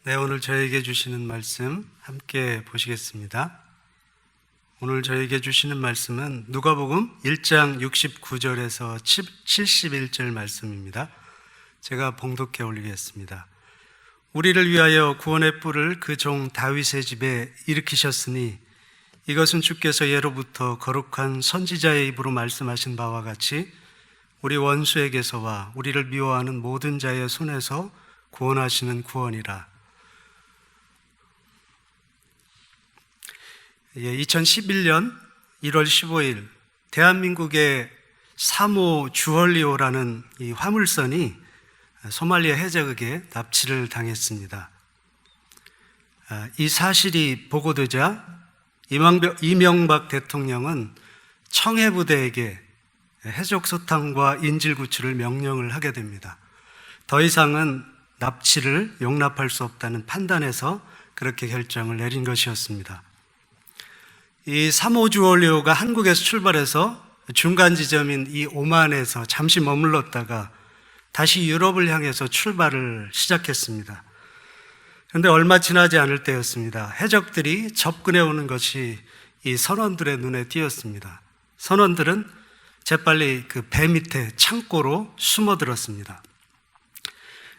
네, 오늘 저에게 주시는 말씀 함께 보시겠습니다. 오늘 저에게 주시는 말씀은 누가복음 1장 69절에서 71절 말씀입니다. 제가 봉독해 올리겠습니다. 우리를 위하여 구원의 뿔을 그 종 다윗의 집에 일으키셨으니 이것은 주께서 예로부터 거룩한 선지자의 입으로 말씀하신 바와 같이 우리 원수에게서와 우리를 미워하는 모든 자의 손에서 구원하시는 구원이라. 2011년 1월 15일 대한민국의 3호 주얼리오라는 이 화물선이 소말리아 해적에게 납치를 당했습니다. 이 사실이 보고되자 이명박 대통령은 청해부대에게 해적 소탕과 인질 구출을 명령을 하게 됩니다. 더 이상은 납치를 용납할 수 없다는 판단에서 그렇게 결정을 내린 것이었습니다. 이 3호 주얼리오가 한국에서 출발해서 중간 지점인 이 오만에서 잠시 머물렀다가 다시 유럽을 향해서 출발을 시작했습니다. 그런데 얼마 지나지 않을 때였습니다. 해적들이 접근해 오는 것이 이 선원들의 눈에 띄었습니다. 선원들은 재빨리 그 배 밑에 창고로 숨어들었습니다.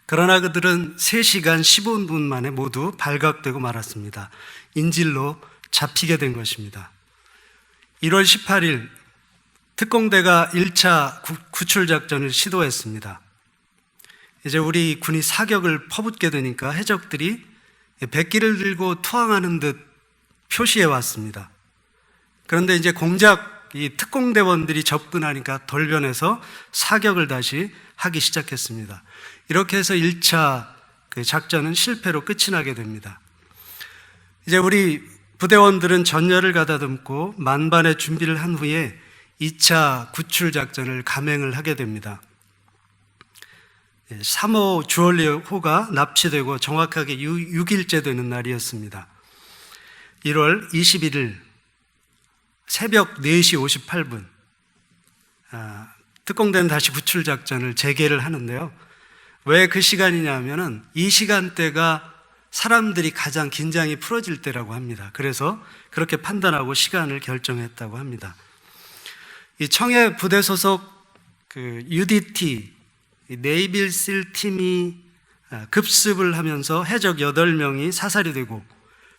그러나 그들은 3시간 15분 만에 모두 발각되고 말았습니다. 인질로 잡히게 된 것입니다. 1월 18일 특공대가 1차 구출 작전을 시도했습니다. 이제 우리 군이 사격을 퍼붓게 되니까 해적들이 백기를 들고 투항하는 듯 표시해 왔습니다. 그런데 이제 공작 이 특공대원들이 접근하니까 돌변해서 사격을 다시 하기 시작했습니다. 이렇게 해서 1차 그 작전은 실패로 끝이 나게 됩니다. 이제 우리 부대원들은 전열을 가다듬고 만반의 준비를 한 후에 2차 구출 작전을 감행을 하게 됩니다. 3호 주얼리호가 납치되고 정확하게 6일째 되는 날이었습니다. 1월 21일 새벽 4시 58분 특공대는 다시 구출 작전을 재개를 하는데요. 왜 그 시간이냐 하면은 이 시간대가 사람들이 가장 긴장이 풀어질 때라고 합니다. 그래서 그렇게 판단하고 시간을 결정했다고 합니다. 이 청해 부대 소속 그 UDT 네이빌 실 팀이 급습을 하면서 해적 8명이 사살이 되고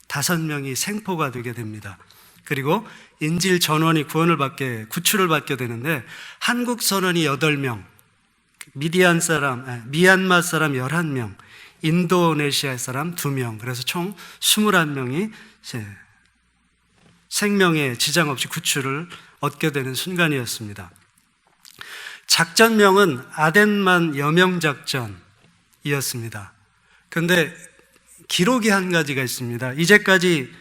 5명이 생포가 되게 됩니다. 그리고 인질 전원이 구출을 받게 되는데 한국 선원이 8명, 미얀마 사람 11명, 인도네시아 사람 2명, 그래서 총 21명이 생명에 지장 없이 구출을 얻게 되는 순간이었습니다. 작전명은 아덴만 여명작전이었습니다. 그런데 기록이 한 가지가 있습니다. 이제까지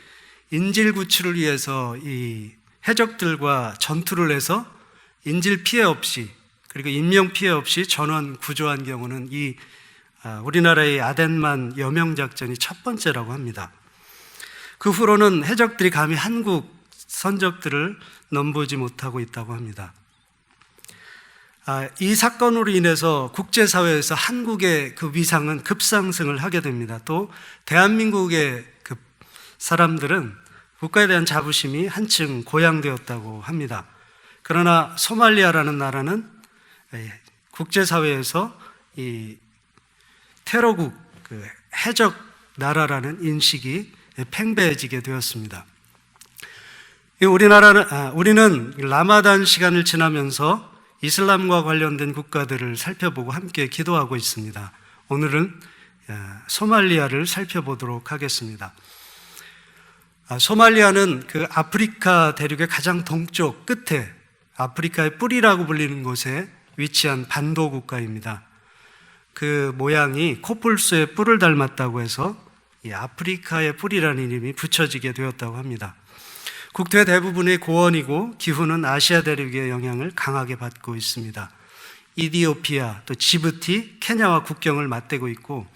인질 구출을 위해서 이 해적들과 전투를 해서 인질 피해 없이 그리고 인명 피해 없이 전원 구조한 경우는 이 우리나라의 아덴만 여명작전이 첫 번째라고 합니다. 그 후로는 해적들이 감히 한국 선적들을 넘보지 못하고 있다고 합니다. 이 사건으로 인해서 국제사회에서 한국의 그 위상은 급상승을 하게 됩니다. 또 대한민국의 그 사람들은 국가에 대한 자부심이 한층 고양되었다고 합니다. 그러나 소말리아라는 나라는 국제사회에서 이 테러국, 그 해적 나라라는 인식이 팽배해지게 되었습니다. 우리는 라마단 시간을 지나면서 이슬람과 관련된 국가들을 살펴보고 함께 기도하고 있습니다. 오늘은 소말리아를 살펴보도록 하겠습니다. 소말리아는 그 아프리카 대륙의 가장 동쪽 끝에 아프리카의 뿔이라고 불리는 곳에 위치한 반도 국가입니다. 그 모양이 코뿔소의 뿔을 닮았다고 해서 이 아프리카의 뿔이라는 이름이 붙여지게 되었다고 합니다. 국토의 대부분이 고원이고 기후는 아시아 대륙의 영향을 강하게 받고 있습니다. 이디오피아, 또 지부티, 케냐와 국경을 맞대고 있고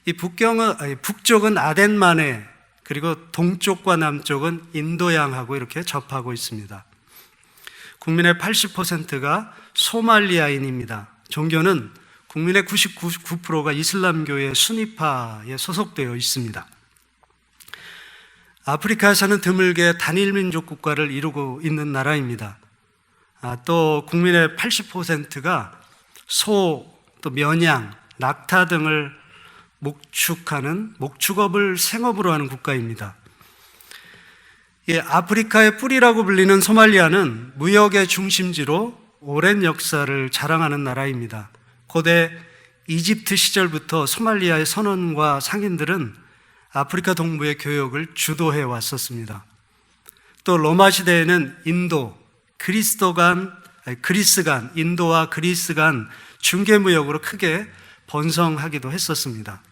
이 북쪽은 아덴만에 그리고 동쪽과 남쪽은 인도양하고 이렇게 접하고 있습니다. 국민의 80%가 소말리아인입니다. 종교는 국민의 99%가 이슬람교의 수니파에 소속되어 있습니다. 아프리카에서는 드물게 단일민족 국가를 이루고 있는 나라입니다. 또 국민의 80%가 소, 또 면양, 낙타 등을 목축업을 생업으로 하는 국가입니다. 아프리카의 뿌리라고 불리는 소말리아는 무역의 중심지로 오랜 역사를 자랑하는 나라입니다. 고대 이집트 시절부터 소말리아의 선원과 상인들은 아프리카 동부의 교역을 주도해 왔었습니다. 또 로마 시대에는 인도와 그리스 간 중개무역으로 크게 번성하기도 했었습니다.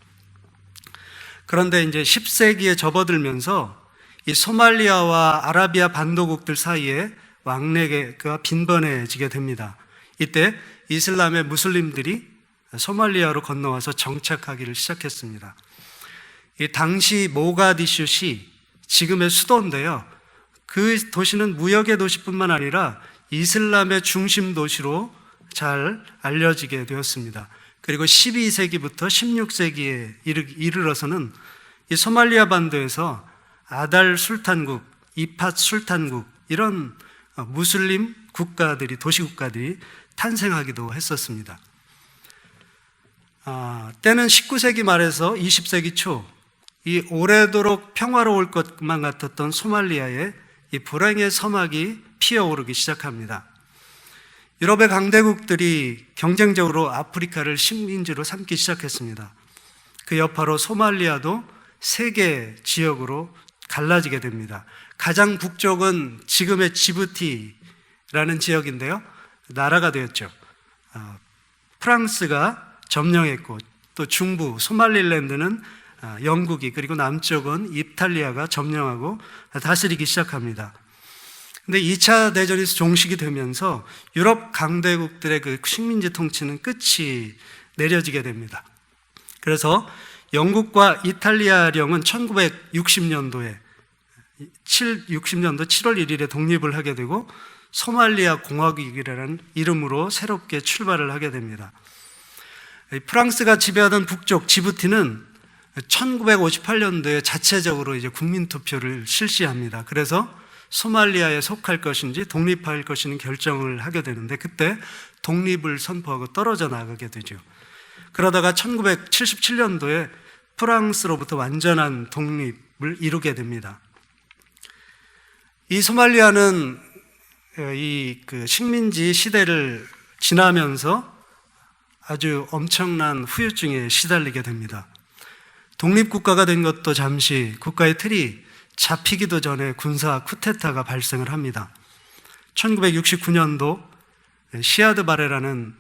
그런데 이제 10세기에 접어들면서 이 소말리아와 아라비아 반도국들 사이에 왕래가 빈번해지게 됩니다. 이때 이슬람의 무슬림들이 소말리아로 건너와서 정착하기를 시작했습니다. 이 당시 모가디슈시, 지금의 수도인데요. 그 도시는 무역의 도시뿐만 아니라 이슬람의 중심 도시로 잘 알려지게 되었습니다. 그리고 12세기부터 16세기에 이르러서는 이 소말리아 반도에서 아달 술탄국, 이팟 술탄국 이런 무슬림 국가들이, 도시국가들이 탄생하기도 했었습니다. 때는 19세기 말에서 20세기 초, 이 오래도록 평화로울 것만 같았던 소말리아에 이 불행의 서막이 피어오르기 시작합니다. 유럽의 강대국들이 경쟁적으로 아프리카를 식민지로 삼기 시작했습니다. 그 여파로 소말리아도 세 개 지역으로 갈라지게 됩니다. 가장 북쪽은 지금의 지부티라는 지역인데요. 나라가 되었죠. 프랑스가 점령했고, 또 중부 소말릴랜드는 영국이, 그리고 남쪽은 이탈리아가 점령하고 다스리기 시작합니다. 근데 2차 대전에서 종식이 되면서 유럽 강대국들의 그 식민지 통치는 끝이 내려지게 됩니다. 그래서 영국과 이탈리아령은 1960년도 7월 1일에 독립을 하게 되고 소말리아 공화국이라는 이름으로 새롭게 출발을 하게 됩니다. 프랑스가 지배하던 북쪽 지부티는 1958년도에 자체적으로 이제 국민투표를 실시합니다. 그래서 소말리아에 속할 것인지 독립할 것인지 결정을 하게 되는데, 그때 독립을 선포하고 떨어져 나가게 되죠. 그러다가 1977년도에 프랑스로부터 완전한 독립을 이루게 됩니다. 이 소말리아는 이 식민지 시대를 지나면서 아주 엄청난 후유증에 시달리게 됩니다. 독립국가가 된 것도 잠시, 국가의 틀이 잡히기도 전에 군사 쿠데타가 발생을 합니다. 1969년도 시아드 바레라는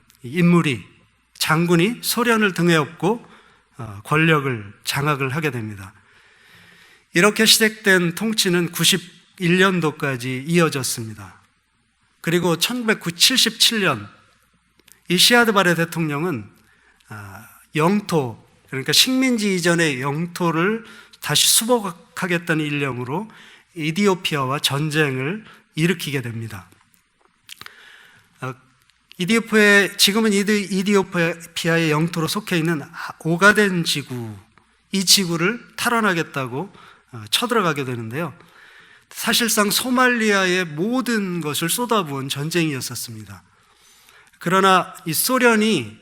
장군이 소련을 등에 업고 권력을 장악을 하게 됩니다. 이렇게 시작된 통치는 91년도까지 이어졌습니다. 그리고 1977년 이 시아드 바레 대통령은 영토, 그러니까 식민지 이전의 영토를 다시 수복하겠다는 일념으로 이디오피아와 전쟁을 일으키게 됩니다. 지금은 이디오피아의 영토로 속해 있는 오가덴 지구, 이 지구를 탈환하겠다고 쳐들어가게 되는데요. 사실상 소말리아의 모든 것을 쏟아부은 전쟁이었었습니다. 그러나 이 소련이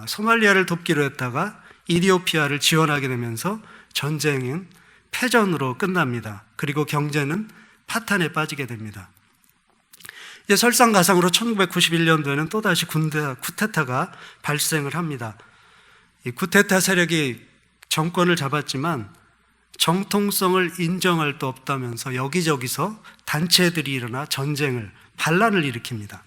소말리아를 돕기로 했다가 이디오피아를 지원하게 되면서 전쟁은 패전으로 끝납니다. 그리고 경제는 파탄에 빠지게 됩니다. 이제 설상가상으로 1991년도에는 또다시 쿠데타가 발생을 합니다. 이 쿠데타 세력이 정권을 잡았지만 정통성을 인정할 수 없다면서 여기저기서 단체들이 일어나 반란을 일으킵니다.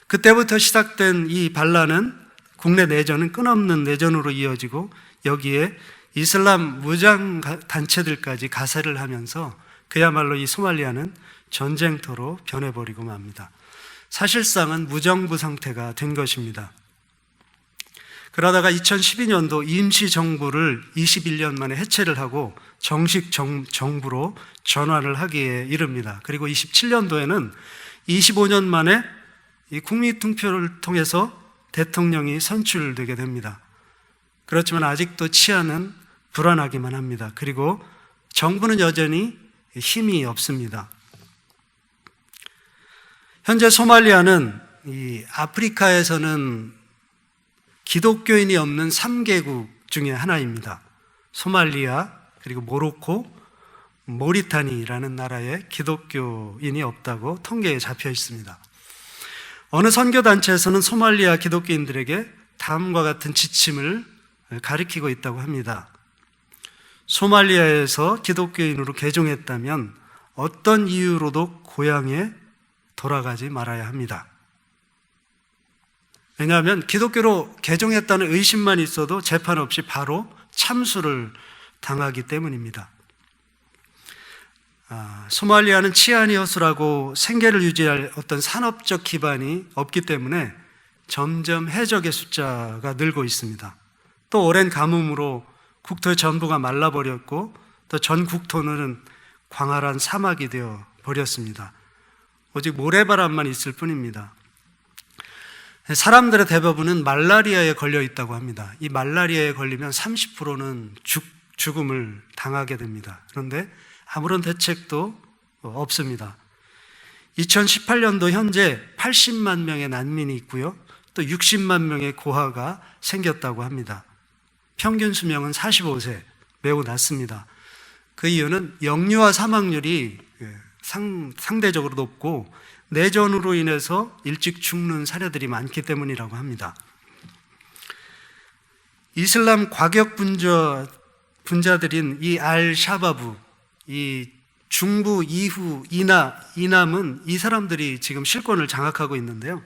그때부터 시작된 이 반란은, 국내 내전은 끊없는 내전으로 이어지고, 여기에 이슬람 무장 단체들까지 가세를 하면서 그야말로 이 소말리아는 전쟁터로 변해버리고 맙니다. 사실상은 무정부 상태가 된 것입니다. 그러다가 2012년도 임시정부를 21년 만에 해체를 하고 정식 정부로 전환을 하기에 이릅니다. 그리고 27년도에는 25년 만에 이 국민투표를 통해서 대통령이 선출되게 됩니다. 그렇지만 아직도 치안은 불안하기만 합니다. 그리고 정부는 여전히 힘이 없습니다. 현재 소말리아는 이 아프리카에서는 기독교인이 없는 3개국 중에 하나입니다. 소말리아, 그리고 모로코, 모리타니라는 나라에 기독교인이 없다고 통계에 잡혀 있습니다. 어느 선교단체에서는 소말리아 기독교인들에게 다음과 같은 지침을 가리키고 있다고 합니다. 소말리아에서 기독교인으로 개종했다면 어떤 이유로도 고향에 돌아가지 말아야 합니다. 왜냐하면 기독교로 개종했다는 의심만 있어도 재판 없이 바로 참수를 당하기 때문입니다. 소말리아는 치안이 허술하고 생계를 유지할 어떤 산업적 기반이 없기 때문에 점점 해적의 숫자가 늘고 있습니다. 또 오랜 가뭄으로 국토의 전부가 말라버렸고 또 전 국토는 광활한 사막이 되어 버렸습니다. 오직 모래바람만 있을 뿐입니다. 사람들의 대부분은 말라리아에 걸려 있다고 합니다. 이 말라리아에 걸리면 30%는 죽음을 당하게 됩니다. 그런데 아무런 대책도 없습니다. 2018년도 현재 80만 명의 난민이 있고요. 또 60만 명의 고아가 생겼다고 합니다. 평균 수명은 45세, 매우 낮습니다. 그 이유는 영유아 사망률이 상대적으로 높고 내전으로 인해서 일찍 죽는 사례들이 많기 때문이라고 합니다. 이슬람 과격 분자들인 이 알샤바브, 이 중부 이후 이남은 이 사람들이 지금 실권을 장악하고 있는데요.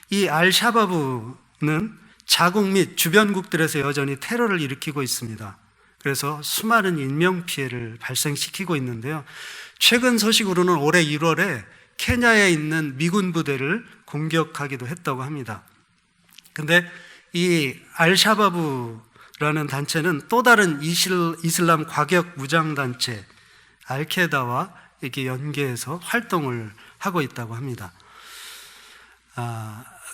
이 알샤바브는 자국 및 주변국들에서 여전히 테러를 일으키고 있습니다. 그래서 수많은 인명피해를 발생시키고 있는데요. 최근 소식으로는 올해 1월에 케냐에 있는 미군 부대를 공격하기도 했다고 합니다. 근데 이 알샤바브라는 단체는 또 다른 이슬람 과격 무장단체 알케다와 이렇게 연계해서 활동을 하고 있다고 합니다.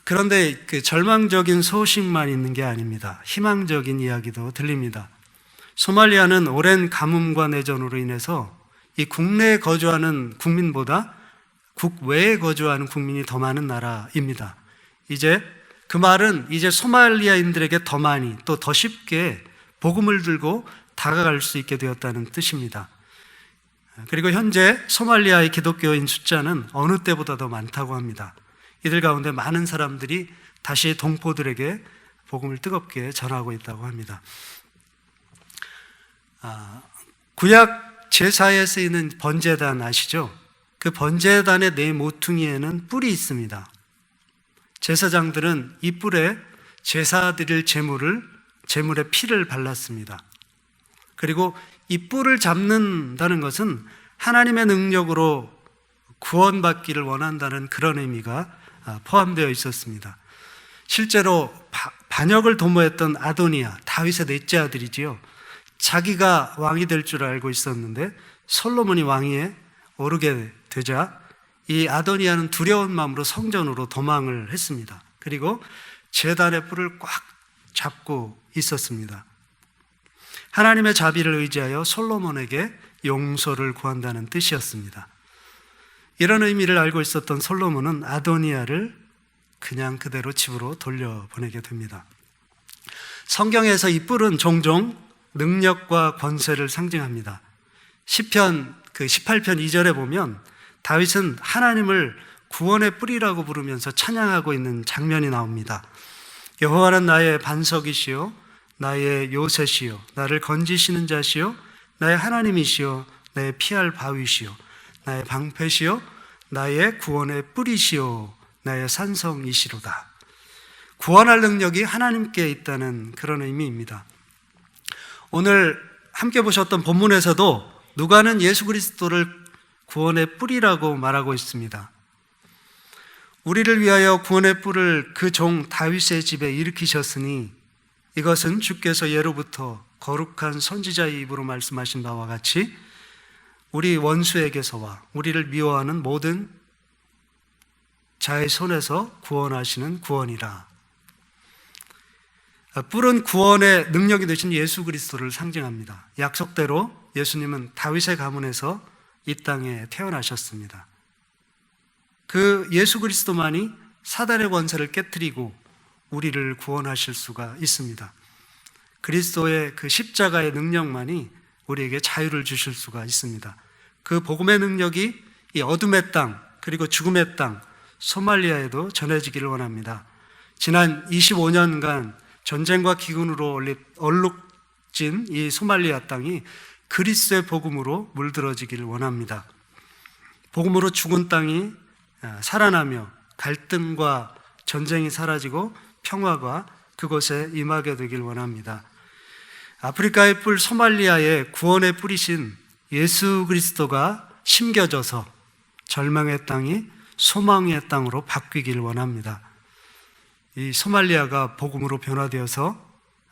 그런데 그 절망적인 소식만 있는 게 아닙니다. 희망적인 이야기도 들립니다. 소말리아는 오랜 가뭄과 내전으로 인해서 이 국내에 거주하는 국민보다 국외에 거주하는 국민이 더 많은 나라입니다. 그 말은 이제 소말리아인들에게 더 많이 또 더 쉽게 복음을 들고 다가갈 수 있게 되었다는 뜻입니다. 그리고 현재 소말리아의 기독교인 숫자는 어느 때보다 더 많다고 합니다. 이들 가운데 많은 사람들이 다시 동포들에게 복음을 뜨겁게 전하고 있다고 합니다. 구약 제사에 쓰이는 번제단 아시죠? 그 번제단의 네 모퉁이에는 뿔이 있습니다. 제사장들은 이 뿔에 제사 드릴 제물의 피를 발랐습니다. 그리고 이 뿔을 잡는다는 것은 하나님의 능력으로 구원받기를 원한다는 그런 의미가 포함되어 있었습니다. 실제로 반역을 도모했던 아도니아, 다윗의 넷째 아들이지요. 자기가 왕이 될 줄 알고 있었는데 솔로몬이 왕위에 오르게 되자 이 아도니아는 두려운 마음으로 성전으로 도망을 했습니다. 그리고 제단의 뿔을 꽉 잡고 있었습니다. 하나님의 자비를 의지하여 솔로몬에게 용서를 구한다는 뜻이었습니다. 이런 의미를 알고 있었던 솔로몬은 아도니아를 그냥 그대로 집으로 돌려보내게 됩니다. 성경에서 이 뿔은 종종 능력과 권세를 상징합니다. 시편 18편 2절에 보면 다윗은 하나님을 구원의 뿔이라고 부르면서 찬양하고 있는 장면이 나옵니다. 여호와는 나의 반석이시요 나의 요새시요 나를 건지시는 자시요 나의 하나님이시요 나의 피할 바위시요 나의 방패시요 나의 구원의 뿔이시요 나의 산성이시로다. 구원할 능력이 하나님께 있다는 그런 의미입니다. 오늘 함께 보셨던 본문에서도 누가는 예수 그리스도를 구원의 뿔이라고 말하고 있습니다. 우리를 위하여 구원의 뿔을 그 종 다윗의 집에 일으키셨으니 이것은 주께서 예로부터 거룩한 선지자의 입으로 말씀하신 바와 같이 우리 원수에게서와 우리를 미워하는 모든 자의 손에서 구원하시는 구원이라. 뿔은 구원의 능력이 되신 예수 그리스도를 상징합니다. 약속대로 예수님은 다윗의 가문에서 이 땅에 태어나셨습니다. 그 예수 그리스도만이 사단의 권세를 깨뜨리고 우리를 구원하실 수가 있습니다. 그리스도의 그 십자가의 능력만이 우리에게 자유를 주실 수가 있습니다. 그 복음의 능력이 이 어둠의 땅 그리고 죽음의 땅 소말리아에도 전해지기를 원합니다. 지난 25년간 전쟁과 기근으로 얼룩진 이 소말리아 땅이 그리스도의 복음으로 물들어지기를 원합니다. 복음으로 죽은 땅이 살아나며 갈등과 전쟁이 사라지고 평화가 그곳에 임하게 되길 원합니다. 아프리카의 뿔 소말리아의 구원의 뿌리신 예수 그리스도가 심겨져서 절망의 땅이 소망의 땅으로 바뀌길 원합니다. 이 소말리아가 복음으로 변화되어서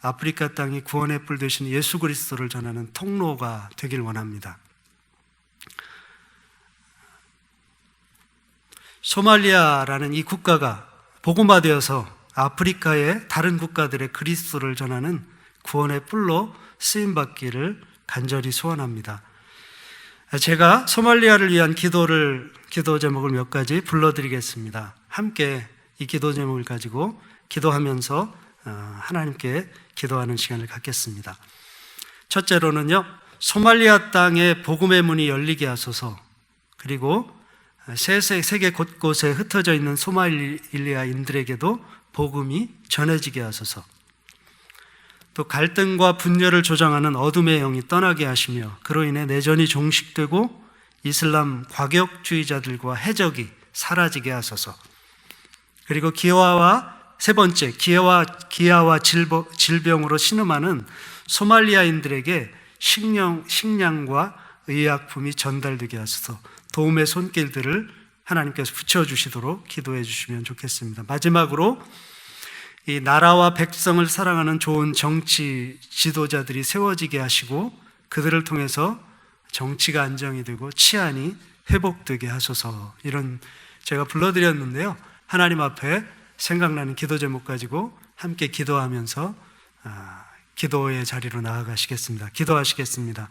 아프리카 땅이 구원의 뿔 되신 예수 그리스도를 전하는 통로가 되길 원합니다. 소말리아라는 이 국가가 복음화되어서 아프리카의 다른 국가들의 그리스도를 전하는 구원의 뿔로 쓰임받기를 간절히 소원합니다. 제가 소말리아를 위한 기도 제목을 몇 가지 불러드리겠습니다. 함께 이 기도 제목을 가지고 기도하면서 하나님께 기도하는 시간을 갖겠습니다. 첫째로는요, 소말리아 땅에 복음의 문이 열리게 하소서. 그리고 세계 곳곳에 흩어져 있는 소말리아인들에게도 복음이 전해지게 하소서. 또 갈등과 분열을 조장하는 어둠의 영이 떠나게 하시며 그로 인해 내전이 종식되고 이슬람 과격주의자들과 해적이 사라지게 하소서. 그리고 세 번째, 기아와 질병으로 신음하는 소말리아인들에게 식량과 의약품이 전달되게 하소서. 도움의 손길들을 하나님께서 붙여주시도록 기도해 주시면 좋겠습니다. 마지막으로 이 나라와 백성을 사랑하는 좋은 정치 지도자들이 세워지게 하시고 그들을 통해서 정치가 안정이 되고 치안이 회복되게 하소서. 이런 제가 불러드렸는데요. 하나님 앞에 생각나는 기도 제목 가지고 함께 기도하면서 기도의 자리로 나아가시겠습니다. 기도하시겠습니다.